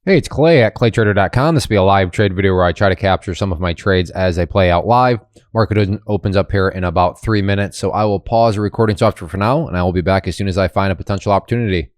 Hey, it's Clay at claytrader.com. This will be a live trade video where I try to capture some of my trades as they play out live. Market opens up here in about 3 minutes, so I will pause the recording software for now, and I will be back as soon as I find a potential opportunity.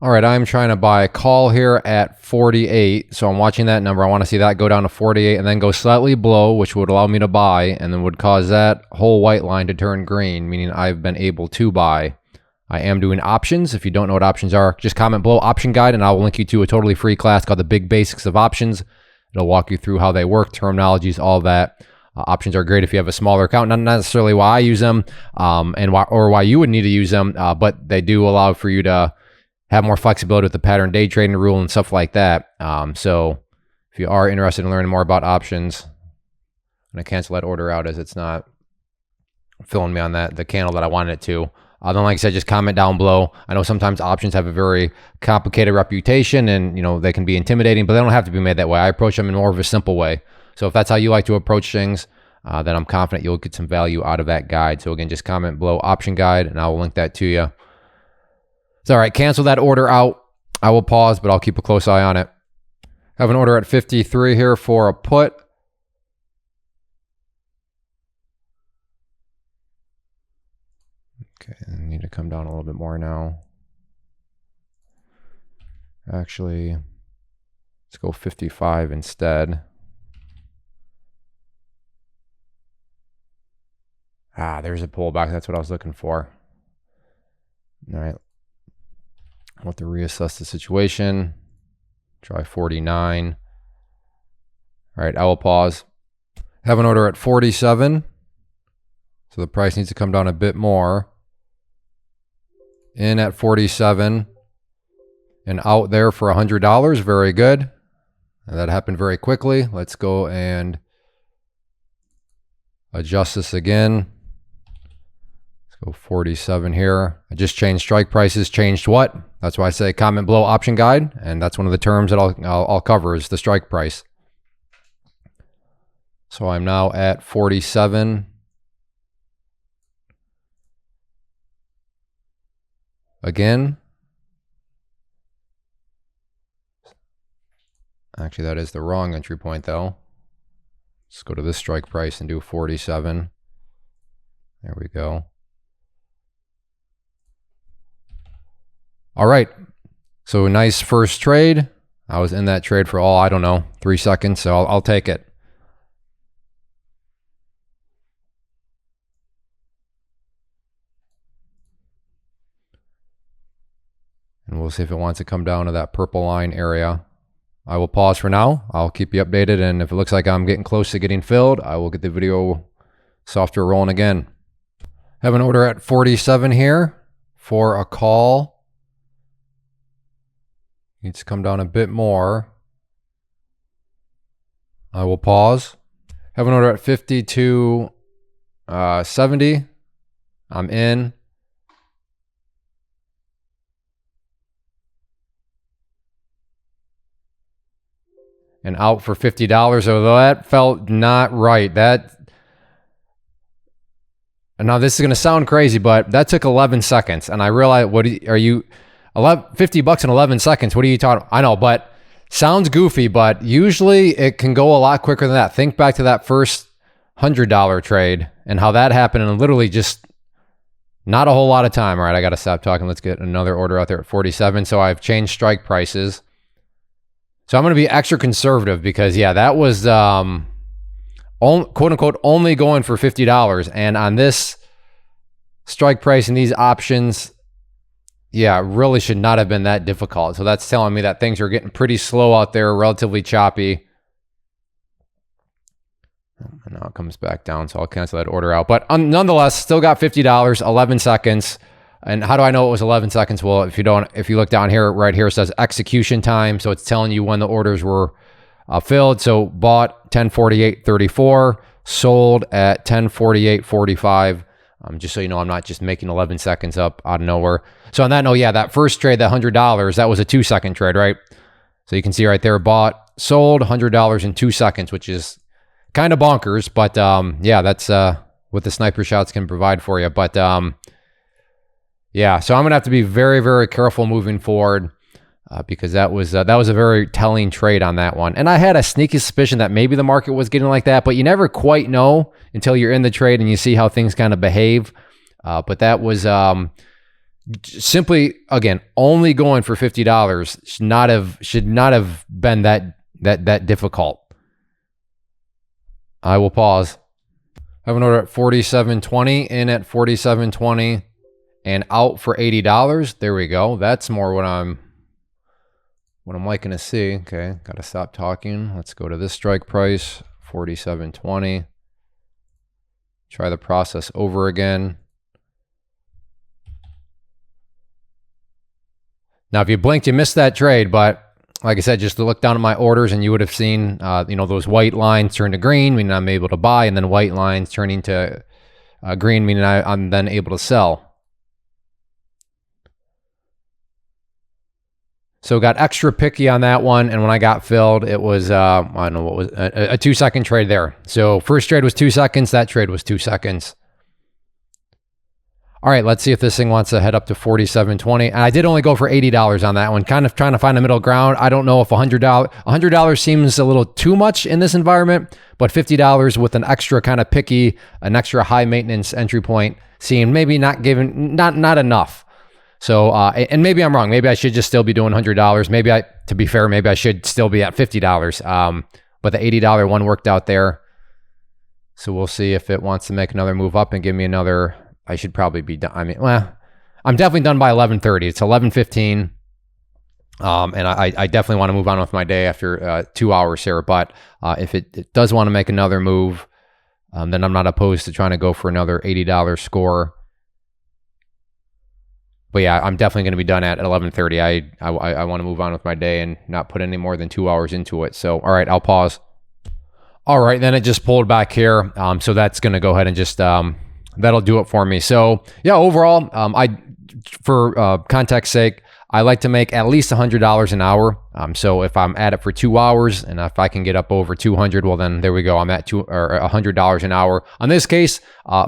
All right, I'm trying to buy a call here at 48, so I'm watching that number. I want to see that go down to 48 and then go slightly below, which would allow me to buy, and then would cause that whole white line to turn green, meaning I've been able to buy. I am doing options. If you don't know what options are, just comment below option guide and I'll link you to a totally free class called The Big Basics of Options. It'll walk you through how they work, terminologies, all of that. Options are great if you have a smaller account. Not necessarily why I use them and why you would need to use them, but they do allow for you to have more flexibility with the pattern day trading rule and stuff like that. So if you are interested in learning more about options, I'm going to cancel that order out as it's not filling me on the candle that I wanted it to. Then, like I said, just comment down below. I know sometimes options have a very complicated reputation and, they can be intimidating, but they don't have to be made that way. I approach them in more of a simple way. So if that's how you like to approach things, then I'm confident you'll get some value out of that guide. So again, just comment below option guide and I will link that to you. So, all right, cancel that order out. I will pause, but I'll keep a close eye on it. Have an order at 53 here for a put. Okay, I need to come down a little bit more now. Actually, let's go 55 instead. There's a pullback. That's what I was looking for. All right. I want to reassess the situation. Try 49. All right, I will pause. Have an order at 47. So the price needs to come down a bit more. In at 47 and out there for $100. Very good. And that happened very quickly. Let's go and adjust this again. Let's go 47 here. I just changed strike prices. Changed what? That's why I say comment below option guide. And that's one of the terms that I'll cover is the strike price. So I'm now at 47. Again, actually that is the wrong entry point though. Let's go to this strike price and do 47. There we go. All right, so nice first trade. I was in that trade for I don't know, 3 seconds, so I'll take it. And we'll see if it wants to come down to that purple line area. I will pause for now. I'll keep you updated. And if it looks like I'm getting close to getting filled, I will get the video software rolling again. Have an order at 47 here for a call. Needs to come down a bit more. I will pause. Have an order at 52.70. I'm in. And out for $50, although that felt not right. Now this is going to sound crazy, but that took 11 seconds. And I realized, $50 in 11 seconds? What are you talking about? I know, but sounds goofy, but usually it can go a lot quicker than that. Think back to that first $100 trade and how that happened in literally just not a whole lot of time. All right, I got to stop talking. Let's get another order out there at 47. So I've changed strike prices. So I'm going to be extra conservative because, yeah, that was quote unquote only going for $50. And on this strike price and these options, yeah, really should not have been that difficult. So that's telling me that things are getting pretty slow out there, relatively choppy. And now it comes back down, so I'll cancel that order out. But nonetheless, still got $50, 11 seconds. And how do I know it was 11 seconds? Well, if you look down here, right here, it says execution time. So it's telling you when the orders were filled. So bought 10:48.34, sold at 10:48.45. Just so you know, I'm not just making 11 seconds up out of nowhere. So on that note, yeah, that first trade, that $100, that was a 2-second trade, right? So you can see right there, bought, sold, $100 in 2 seconds, which is kind of bonkers. But yeah, that's what the sniper shots can provide for you. But yeah, so I'm going to have to be very, very careful moving forward. because that was a very telling trade on that one. And I had a sneaky suspicion that maybe the market was getting like that, but you never quite know until you're in the trade and you see how things kind of behave. But that was simply, again, only going for $50 should not have been that difficult. I will pause. I have an order at 47.20, in at 47.20, and out for $80. There we go. That's more what I'm liking to see. Okay, got to stop talking. Let's go to this strike price, 47.20. Try the process over again. Now, if you blinked, you missed that trade, but like I said, just to look down at my orders and you would have seen, those white lines turn to green, meaning I'm able to buy, and then white lines turning to green, meaning I'm then able to sell. So got extra picky on that one, and when I got filled, it was, I don't know what was, a 2-second trade there. So first trade was 2 seconds, that trade was 2 seconds. All right, let's see if this thing wants to head up to 47.20. And I did only go for $80 on that one, kind of trying to find a middle ground. I don't know if $100 seems a little too much in this environment, but $50 with an extra kind of picky, an extra high maintenance entry point seemed maybe not enough. So, and maybe I'm wrong. Maybe I should just still be doing $100. To be fair, maybe I should still be at $50. But the $80 one worked out there. So we'll see if it wants to make another move up and give me another. I should probably be done. I mean, well, I'm definitely done by 11:30. It's 11:15. And I definitely want to move on with my day after 2 hours here. But if it does want to make another move, then I'm not opposed to trying to go for another $80 score. But yeah, I'm definitely going to be done at 11:30. I want to move on with my day and not put any more than 2 hours into it. So, all right, I'll pause. All right, then it just pulled back here. So that's going to go ahead and just, that'll do it for me. So yeah, overall, for context's sake, I like to make at least $100 an hour. So if I'm at it for 2 hours and if I can get up over 200, well then there we go. I'm at $100 an hour. On this case,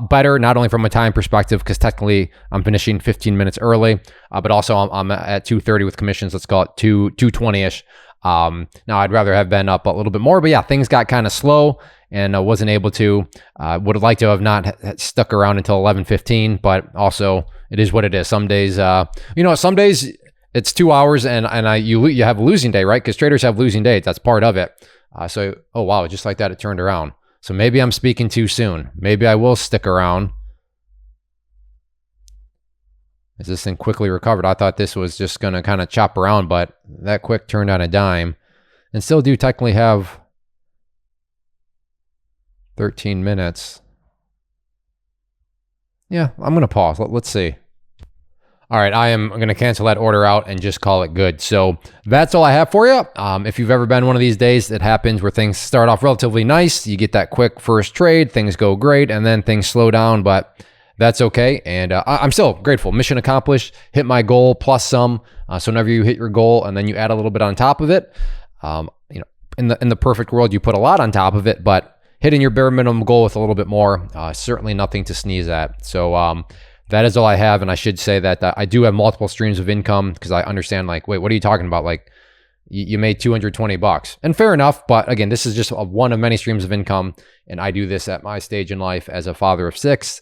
better, not only from a time perspective, because technically I'm finishing 15 minutes early, but also I'm at 2:30 with commissions. Let's call it 2:20-ish. Now I'd rather have been up a little bit more, but yeah, things got kind of slow and I wasn't able to. Would have liked to have not stuck around until 11:15, but also it is what it is. Some days, some days it's 2 hours and you have a losing day, right? Because traders have losing days. That's part of it. So, oh wow, just like that, it turned around. So maybe I'm speaking too soon. Maybe I will stick around. As this thing quickly recovered, I thought this was just going to kind of chop around, but that quick turned on a dime. And still do technically have 13 minutes. Yeah, I'm going to pause. Let's see. All right, I am going to cancel that order out and just call it good. So that's all I have for you. If you've ever been one of these days, it happens where things start off relatively nice. You get that quick first trade, things go great, and then things slow down, but that's okay. And I'm still grateful. Mission accomplished, hit my goal plus some. So whenever you hit your goal and then you add a little bit on top of it, in the perfect world, you put a lot on top of it, but hitting your bare minimum goal with a little bit more, certainly nothing to sneeze at. So that is all I have. And I should say that I do have multiple streams of income because I understand, like, wait, what are you talking about? Like, you made $220. And fair enough. But again, this is just one of many streams of income. And I do this at my stage in life as a father of 6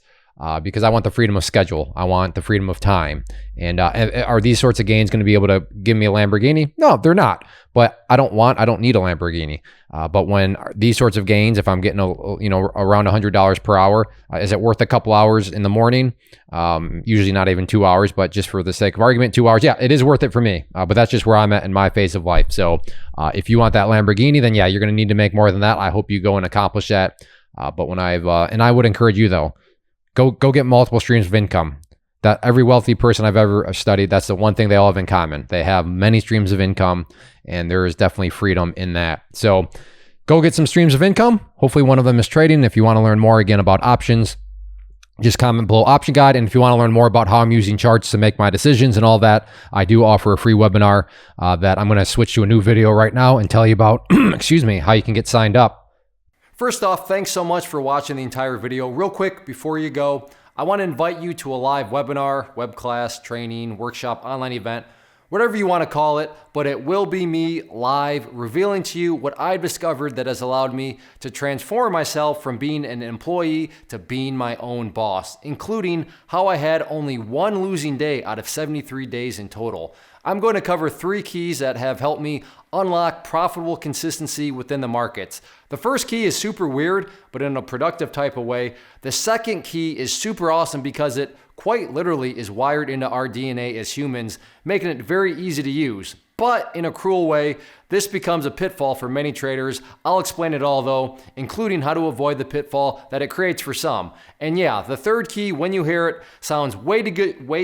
because I want the freedom of schedule. I want the freedom of time. And are these sorts of gains going to be able to give me a Lamborghini? No, they're not. But I don't need a Lamborghini. But when these sorts of gains, if I'm getting around $100 per hour, is it worth a couple hours in the morning? Usually not even 2 hours, but just for the sake of argument, 2 hours. Yeah, it is worth it for me. But that's just where I'm at in my phase of life. So if you want that Lamborghini, then yeah, you're going to need to make more than that. I hope you go and accomplish that. But when and I would encourage you though, go get multiple streams of income. That every wealthy person I've ever studied, that's the one thing they all have in common. They have many streams of income, and there is definitely freedom in that. So go get some streams of income. Hopefully one of them is trading. If you want to learn more again about options, just comment below option guide. And if you want to learn more about how I'm using charts to make my decisions and all that, I do offer a free webinar that I'm going to switch to a new video right now and tell you about, excuse me, how you can get signed up. First off, thanks so much for watching the entire video. Real quick, before you go, I want to invite you to a live webinar, web class, training, workshop, online event whatever you want to call it, but it will be me live revealing to you what I've discovered that has allowed me to transform myself from being an employee to being my own boss, including how I had only one losing day out of 73 days in total. I'm going to cover 3 keys that have helped me unlock profitable consistency within the markets. The first key is super weird, but in a productive type of way. The second key is super awesome because it quite literally is wired into our DNA as humans, making it very easy to use. But in a cruel way, this becomes a pitfall for many traders. I'll explain it all though, including how to avoid the pitfall that it creates for some. And yeah, the third key, when you hear it, sounds way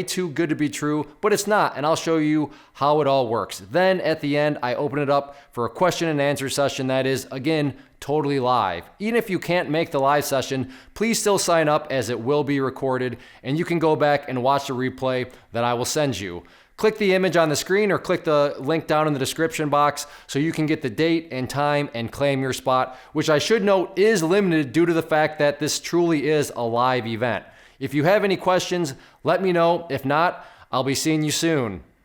too good to be true, but it's not, and I'll show you how it all works. Then at the end, I open it up for a question and answer session that is, again, totally live. Even if you can't make the live session, please still sign up as it will be recorded, and you can go back and watch the replay that I will send you. Click the image on the screen or click the link down in the description box so you can get the date and time and claim your spot, which I should note is limited due to the fact that this truly is a live event. If you have any questions, let me know. If not, I'll be seeing you soon.